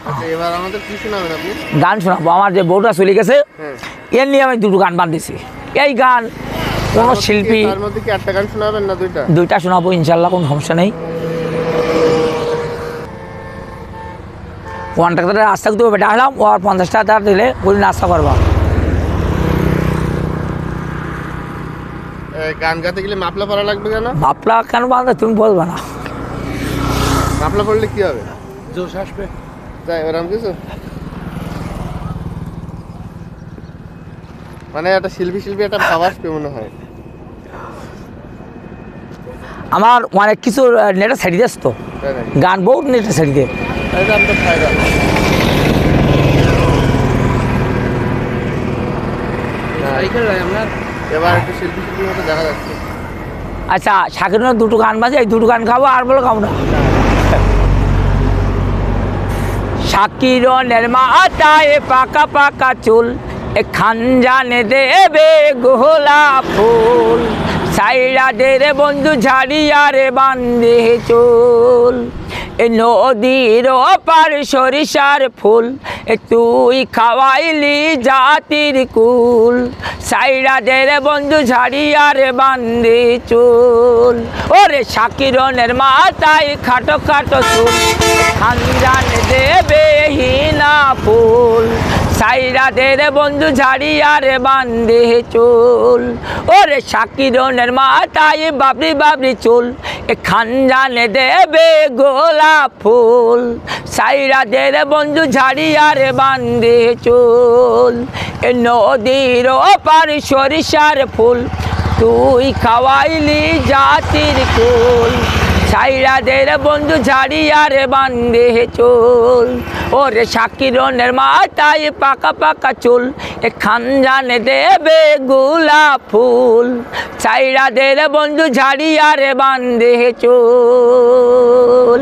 আচ্ছা, এবার আমাদের কি শোনাবেন আপনি? গান শোনাবো। আমার যে বউটা চলে গেছে এর নিয়ে আমি দুটো গান বাঁধিয়েছি। এই গান কোনো শিল্পী তার মধ্যে কি একটা গান শোনাবেন না দুইটা? দুইটা শোনাবো ইনশাল্লাহ, কোনো সমস্যা নেই। কন্ট্রাক্টরের আস্থা করতে ডাকলাম, ও আর 50 টাকা দিলে বলি নাস্তা করবা। গান গাতে গেলে মাপলা পরা লাগবে কেন? মাপলা কেন বাঁধা তুমি বলবা না? মাপলা পড়লে কি হবে? জোশ আসবে। তাই ওরকম কিছু মানে একটা শিল্পী একটা ভাব আসবে মনে হয়। আমার অনেক কিছু নেটে ছাড়ি দিস তো, তাই নাকি? গান বহুত নেটে ছাড়ি দে। এটা আমাদের ফায়দা। এবার একটু শিল্পী মতো দেখা যাচ্ছে। আচ্ছা, শাকির দুটো গান বাজে, এই দুটো গান খাবো, আর বলে খাবো না। শাকিরনের মাথায় পাকা পাকা চুল, এ খানজানে দেবে গোলাপ ফুল, সাইরাদের বন্ধু ঝাড়িয়ারে বান্ধে চুল, এ নদীর পার সরিষার ফুল, এ তুই খাওয়াইলি জাতির কুল, সাইরাদের বন্ধু ঝাড়িয়ারে বান্ধে চুল। ওরে শাকিরনের মাথায় খাটো খাটো চুল, খানজানে দেবে হিনা ফুল, সাইরাদের বন্ধু ঝাড়িয়ারে বান্ধে চুল। ওরে শাকিরনের মাথায় বাবরি বাবরি চুল, এ খানজানে দেবে গোলাপ ফুল, সাইরাদের বন্ধু ঝাড়িয়ারে বান্ধে চুল, এ নদীর ওপার সরিষার ফুল, তুই খাওয়াইলি জাতির কুল, সাইরাদের বন্ধু ঝাড়িয়ারে বান্ধে চুল। ওরে শাকিরনের মাথায় পাকা পাকা চুল, এ খানজানে দেবে গোলাপ ফুল, সাইরাদের বন্ধু ঝাড়িয়ারে বান্ধে চুল।